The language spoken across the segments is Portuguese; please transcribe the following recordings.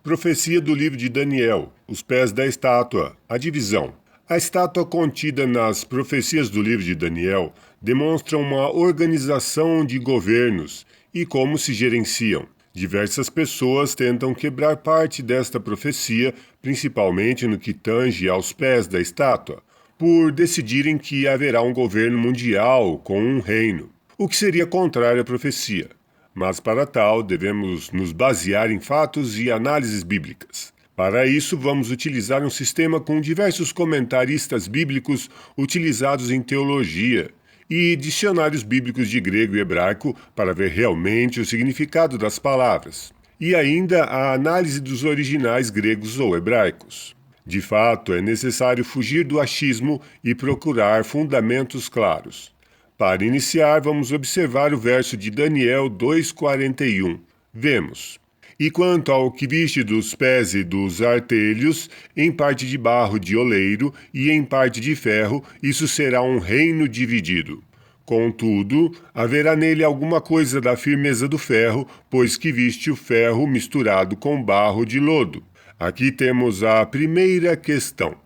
Profecia do livro de Daniel, os pés da estátua, a divisão. A estátua contida nas profecias do livro de Daniel demonstra uma organização de governos e como se gerenciam. Diversas pessoas tentam quebrar parte desta profecia, principalmente no que tange aos pés da estátua, por decidirem que haverá um governo mundial com um reino, o que seria contrário à profecia. Mas para tal, devemos nos basear em fatos e análises bíblicas. Para isso, vamos utilizar um sistema com diversos comentaristas bíblicos utilizados em teologia e dicionários bíblicos de grego e hebraico para ver realmente o significado das palavras. E ainda a análise dos originais gregos ou hebraicos. De fato, é necessário fugir do achismo e procurar fundamentos claros. Para iniciar, vamos observar o verso de Daniel 2,41. Vemos: E quanto ao que viste dos pés e dos artelhos, em parte de barro de oleiro e em parte de ferro, isso será um reino dividido. Contudo, haverá nele alguma coisa da firmeza do ferro, pois que viste o ferro misturado com barro de lodo. Aqui temos a primeira questão.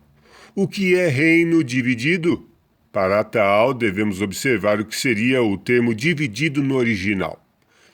O que é reino dividido? Para tal, devemos observar o que seria o termo dividido no original.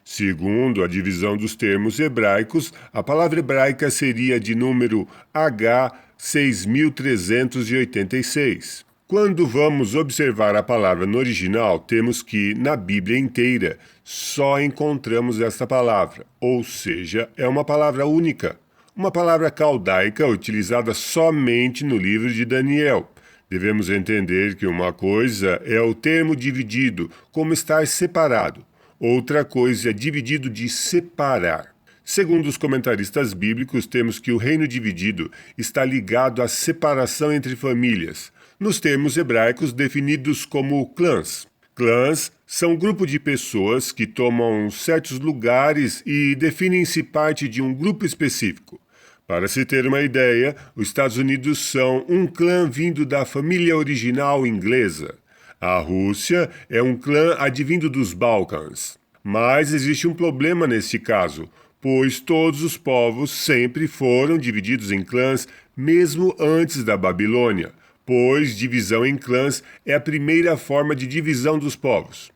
Segundo a divisão dos termos hebraicos, a palavra hebraica seria de número H6386. Quando vamos observar a palavra no original, temos que, na Bíblia inteira, só encontramos esta palavra, ou seja, é uma palavra única, uma palavra caldaica utilizada somente no livro de Daniel. Devemos entender que uma coisa é o termo dividido, como estar separado. Outra coisa é dividido de separar. Segundo os comentaristas bíblicos, temos que o reino dividido está ligado à separação entre famílias, nos termos hebraicos definidos como clãs. Clãs são um grupo de pessoas que tomam certos lugares e definem-se parte de um grupo específico. Para se ter uma ideia, os Estados Unidos são um clã vindo da família original inglesa. A Rússia é um clã advindo dos Balcãs. Mas existe um problema neste caso, pois todos os povos sempre foram divididos em clãs, mesmo antes da Babilônia, pois divisão em clãs é a primeira forma de divisão dos povos.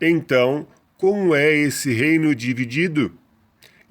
Então, como é esse reino dividido?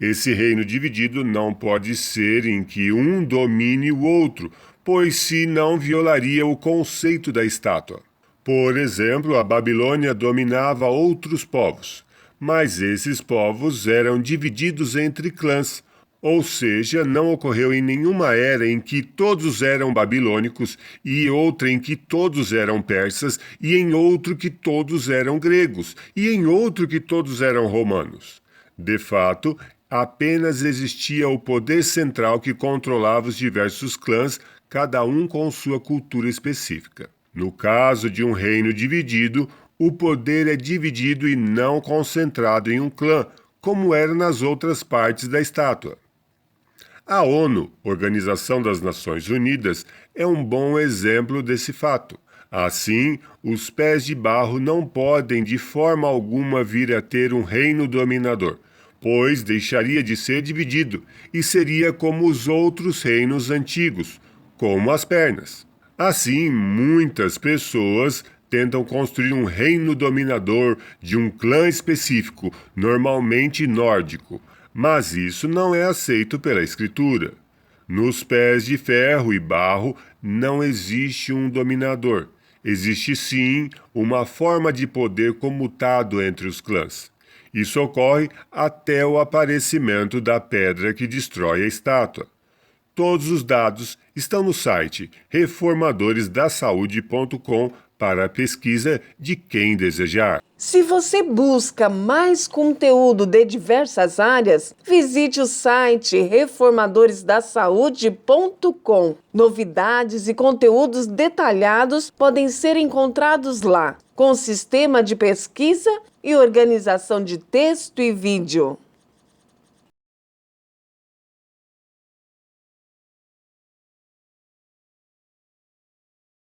Esse reino dividido não pode ser em que um domine o outro, pois senão violaria o conceito da estátua. Por exemplo, a Babilônia dominava outros povos, mas esses povos eram divididos entre clãs, ou seja, não ocorreu em nenhuma era em que todos eram babilônicos e outra em que todos eram persas e em outro que todos eram gregos e em outro que todos eram romanos. De fato, apenas existia o poder central que controlava os diversos clãs, cada um com sua cultura específica. No caso de um reino dividido, o poder é dividido e não concentrado em um clã, como era nas outras partes da estátua. A ONU, Organização das Nações Unidas, é um bom exemplo desse fato. Assim, os pés de barro não podem de forma alguma vir a ter um reino dominador, pois deixaria de ser dividido e seria como os outros reinos antigos, como as pernas. Assim, muitas pessoas tentam construir um reino dominador de um clã específico, normalmente nórdico, mas isso não é aceito pela Escritura. Nos pés de ferro e barro não existe um dominador. Existe sim uma forma de poder comutado entre os clãs. Isso ocorre até o aparecimento da pedra que destrói a estátua. Todos os dados estão no site reformadoresdasaude.com para a pesquisa de quem desejar. Se você busca mais conteúdo de diversas áreas, visite o site reformadoresdasaude.com. Novidades e conteúdos detalhados podem ser encontrados lá, com sistema de pesquisa e organização de texto e vídeo.